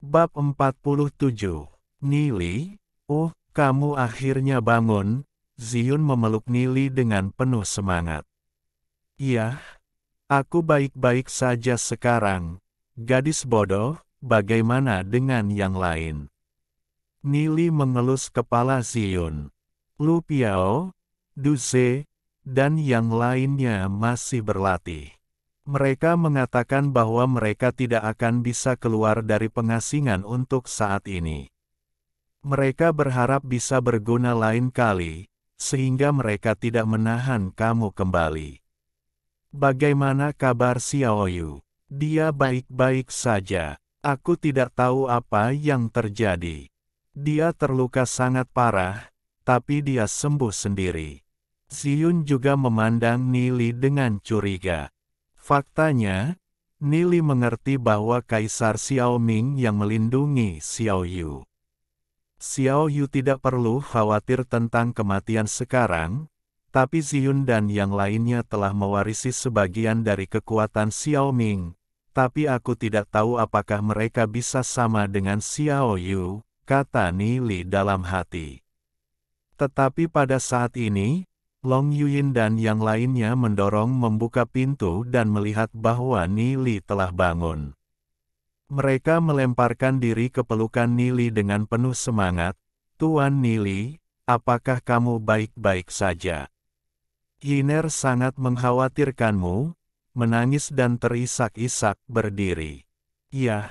Bab 47. Nili, oh, kamu akhirnya bangun. Ziun memeluk Nili dengan penuh semangat. Iya, aku baik-baik saja sekarang. Gadis bodoh, bagaimana dengan yang lain? Nili mengelus kepala Ziun. Lu Piao, Duze, dan yang lainnya masih berlatih. Mereka mengatakan bahwa mereka tidak akan bisa keluar dari pengasingan untuk saat ini. Mereka berharap bisa berguna lain kali, sehingga mereka tidak menahan kamu kembali. Bagaimana kabar Xiaoyu? Dia baik-baik saja. Aku tidak tahu apa yang terjadi. Dia terluka sangat parah, tapi dia sembuh sendiri. Ziun juga memandang Nili dengan curiga. Faktanya, Nili mengerti bahwa Kaisar Xiaoming yang melindungi Xiaoyu. Xiaoyu tidak perlu khawatir tentang kematian sekarang, tapi Ziun dan yang lainnya telah mewarisi sebagian dari kekuatan Xiaoming, tapi aku tidak tahu apakah mereka bisa sama dengan Xiaoyu, kata Nili dalam hati. Tetapi pada saat ini, Long Yuyin dan yang lainnya mendorong membuka pintu dan melihat bahwa Nili telah bangun. Mereka melemparkan diri ke pelukan Nili dengan penuh semangat. Tuan Nili, apakah kamu baik-baik saja? Yiner sangat mengkhawatirkanmu, menangis dan terisak-isak berdiri. Ya,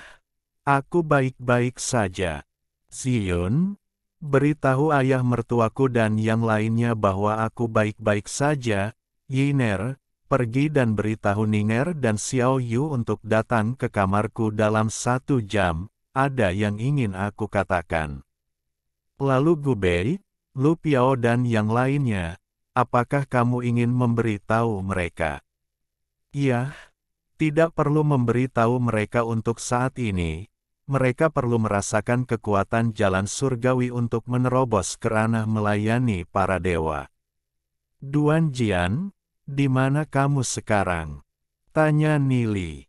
aku baik-baik saja. Ziun, beritahu ayah mertuaku dan yang lainnya bahwa aku baik-baik saja. Yiner, pergi dan beritahu Ninger dan Xiaoyu untuk datang ke kamarku dalam 1 jam, ada yang ingin aku katakan. Lalu Gubei, Lu Piao dan yang lainnya, apakah kamu ingin memberitahu mereka? Iya, tidak perlu memberitahu mereka untuk saat ini. Mereka perlu merasakan kekuatan jalan surgawi untuk menerobos ke ranah melayani para dewa. Duan Jian, di mana kamu sekarang? Tanya Nili.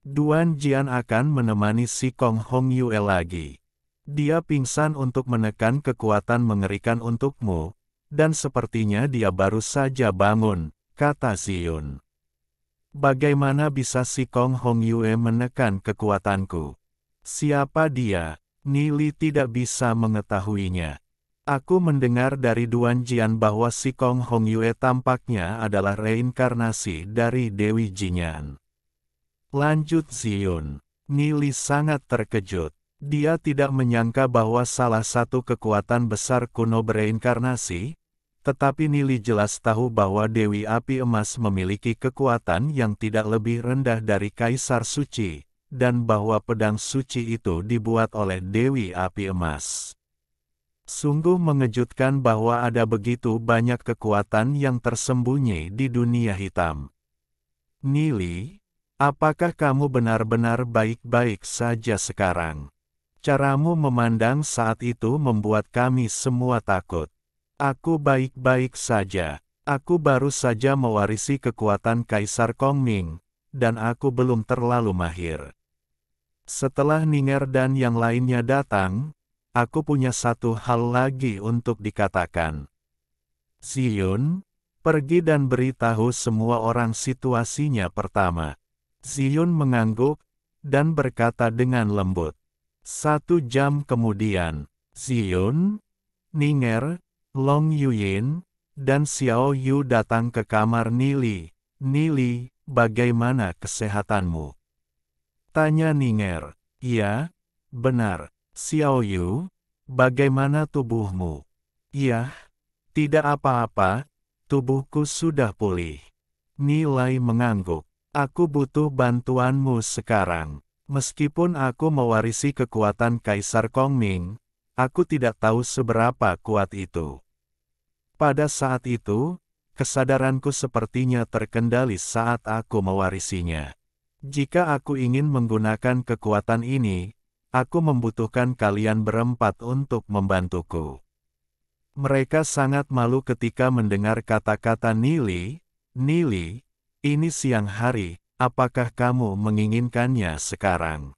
Duan Jian akan menemani si Kong Hong Yue lagi. Dia pingsan untuk menekan kekuatan mengerikan untukmu, dan sepertinya dia baru saja bangun, kata Ziun. Bagaimana bisa si Kong Hong Yue menekan kekuatanku? Siapa dia? Nili tidak bisa mengetahuinya. Aku mendengar dari Duan Jian bahwa si Kong Hong Yue tampaknya adalah reinkarnasi dari Dewi Jinyan. Lanjut Ziun. Nili sangat terkejut. Dia tidak menyangka bahwa salah satu kekuatan besar kuno bereinkarnasi, tetapi Nili jelas tahu bahwa Dewi Api Emas memiliki kekuatan yang tidak lebih rendah dari Kaisar Suci, dan bahwa pedang suci itu dibuat oleh Dewi Api Emas. Sungguh mengejutkan bahwa ada begitu banyak kekuatan yang tersembunyi di dunia hitam. Nili, apakah kamu benar-benar baik-baik saja sekarang? Caramu memandang saat itu membuat kami semua takut. Aku baik-baik saja. Aku baru saja mewarisi kekuatan Kaisar Kongming, dan aku belum terlalu mahir. Setelah Ninger dan yang lainnya datang, aku punya satu hal lagi untuk dikatakan. Ziun, pergi dan beritahu semua orang situasinya pertama. Ziun mengangguk, dan berkata dengan lembut. 1 jam kemudian, Ziun, Ninger, Long Yuyin, dan Xiaoyu datang ke kamar Nili. Nili, bagaimana kesehatanmu? Tanya Ninger. Iya, benar. Xiaoyu, bagaimana tubuhmu? Iya, tidak apa-apa, tubuhku sudah pulih. Nilai mengangguk. Aku butuh bantuanmu sekarang. Meskipun aku mewarisi kekuatan Kaisar Kongming, aku tidak tahu seberapa kuat itu. Pada saat itu, kesadaranku sepertinya terkendali saat aku mewarisinya. Jika aku ingin menggunakan kekuatan ini, aku membutuhkan kalian berempat untuk membantuku. Mereka sangat malu ketika mendengar kata-kata Nili. Nili, ini siang hari, apakah kamu menginginkannya sekarang?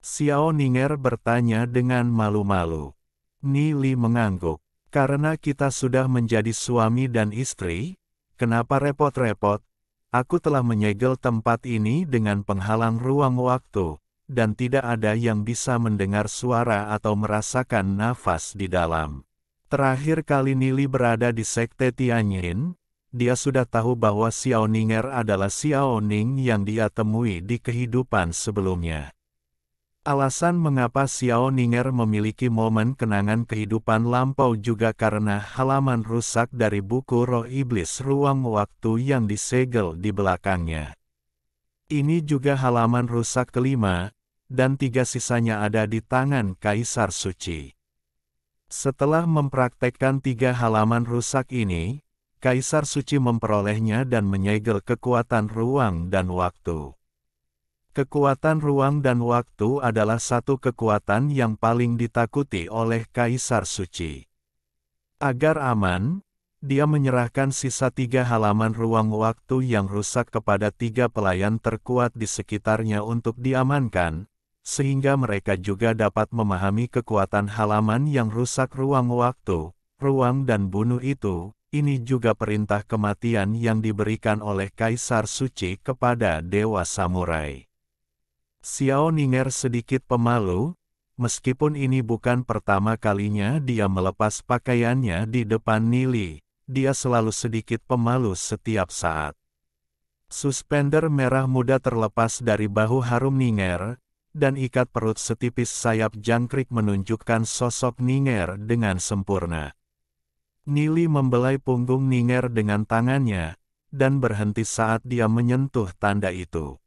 Xiao Ninger bertanya dengan malu-malu. Nili mengangguk. Karena kita sudah menjadi suami dan istri, kenapa repot-repot? Aku telah menyegel tempat ini dengan penghalang ruang waktu, dan tidak ada yang bisa mendengar suara atau merasakan nafas di dalam. Terakhir kali Nili berada di Sekte Tianyin, dia sudah tahu bahwa Xiao Ninger adalah Xiao Ning yang dia temui di kehidupan sebelumnya. Alasan mengapa Xiao Ninger memiliki momen kenangan kehidupan lampau juga karena halaman rusak dari buku Roh Iblis Ruang Waktu yang disegel di belakangnya. Ini juga halaman rusak kelima, dan 3 sisanya ada di tangan Kaisar Suci. Setelah mempraktekkan 3 halaman rusak ini, Kaisar Suci memperolehnya dan menyegel kekuatan ruang dan waktu. Kekuatan ruang dan waktu adalah satu kekuatan yang paling ditakuti oleh Kaisar Suci. Agar aman, dia menyerahkan sisa 3 halaman ruang waktu yang rusak kepada 3 pelayan terkuat di sekitarnya untuk diamankan, sehingga mereka juga dapat memahami kekuatan halaman yang rusak ruang waktu, ruang dan bunuh itu. Ini juga perintah kematian yang diberikan oleh Kaisar Suci kepada Dewa Samurai. Xiao Ninger sedikit pemalu, meskipun ini bukan pertama kalinya dia melepas pakaiannya di depan Nili, dia selalu sedikit pemalu setiap saat. Suspender merah muda terlepas dari bahu harum Ninger, dan ikat perut setipis sayap jangkrik menunjukkan sosok Ninger dengan sempurna. Nili membelai punggung Ninger dengan tangannya, dan berhenti saat dia menyentuh tanda itu.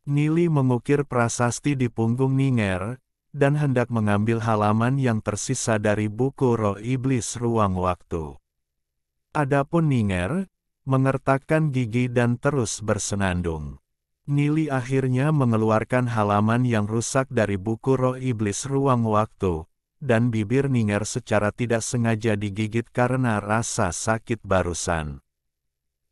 Nili mengukir prasasti di punggung Ninger, dan hendak mengambil halaman yang tersisa dari buku Roh Iblis Ruang Waktu. Adapun Ninger, mengertakkan gigi dan terus bersenandung. Nili akhirnya mengeluarkan halaman yang rusak dari buku Roh Iblis Ruang Waktu, dan bibir Ninger secara tidak sengaja digigit karena rasa sakit barusan.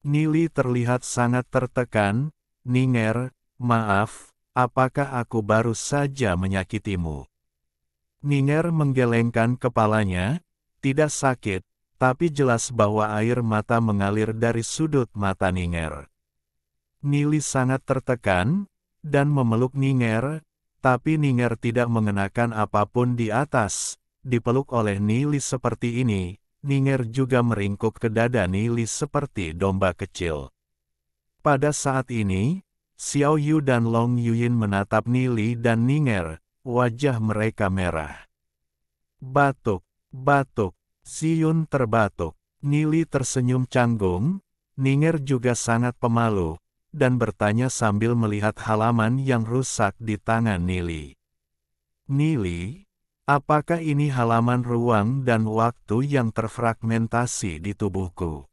Nili terlihat sangat tertekan. Ninger, maaf, apakah aku baru saja menyakitimu? Ninger menggelengkan kepalanya, tidak sakit, tapi jelas bahwa air mata mengalir dari sudut mata Ninger. Nili sangat tertekan, dan memeluk Ninger, tapi Ninger tidak mengenakan apapun di atas. Dipeluk oleh Nili seperti ini, Ninger juga meringkuk ke dada Nili seperti domba kecil. Pada saat ini, Xiao Yu dan Long Yuyin menatap Nili dan Ninger, wajah mereka merah. Batuk, batuk, Ziyun terbatuk. Nili tersenyum canggung, Ninger juga sangat pemalu, dan bertanya sambil melihat halaman yang rusak di tangan Nili. Nili, apakah ini halaman ruang dan waktu yang terfragmentasi di tubuhku?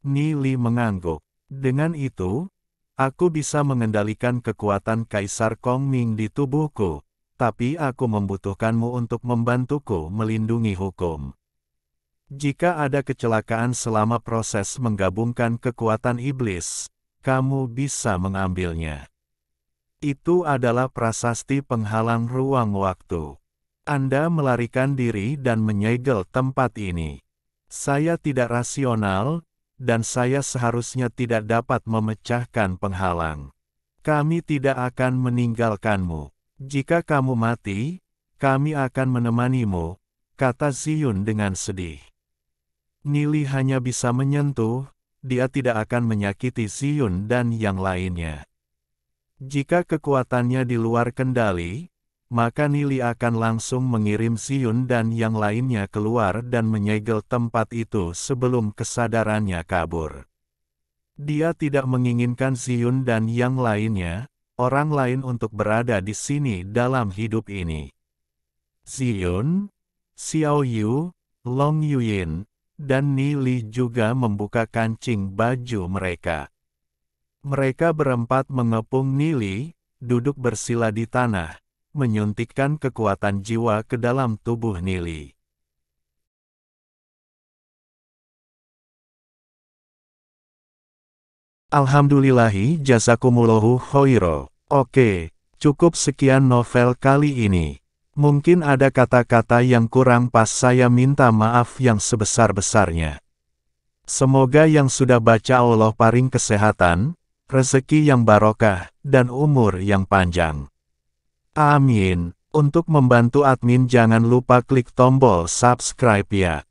Nili mengangguk. Dengan itu, aku bisa mengendalikan kekuatan Kaisar Kongming di tubuhku, tapi aku membutuhkanmu untuk membantuku melindungi hukum. Jika ada kecelakaan selama proses menggabungkan kekuatan iblis, kamu bisa mengambilnya. Itu adalah prasasti penghalang ruang waktu. Anda melarikan diri dan menyegel tempat ini. Saya tidak rasional, dan saya seharusnya tidak dapat memecahkan penghalang. Kami tidak akan meninggalkanmu. Jika kamu mati, kami akan menemanimu, kata Ziyun dengan sedih. Nili hanya bisa menyentuh, dia tidak akan menyakiti Ziyun dan yang lainnya. Jika kekuatannya di luar kendali, maka Nili akan langsung mengirim Ziyun dan yang lainnya keluar dan menyegel tempat itu sebelum kesadarannya kabur. Dia tidak menginginkan Ziyun dan yang lainnya, orang lain untuk berada di sini dalam hidup ini. Ziyun, Xiao Yu, Long Yuyin, dan Nili juga membuka kancing baju mereka. Mereka berempat mengepung Nili, duduk bersila di tanah, menyuntikkan kekuatan jiwa ke dalam tubuh Nili. Alhamdulillahi jazakumullahu khairo. Oke, Cukup sekian novel kali ini. Mungkin ada kata-kata yang kurang pas, saya minta maaf yang sebesar-besarnya. Semoga yang sudah baca Allah paring kesehatan, rezeki yang barokah, dan umur yang panjang. Amin. Untuk membantu admin jangan lupa klik tombol subscribe ya.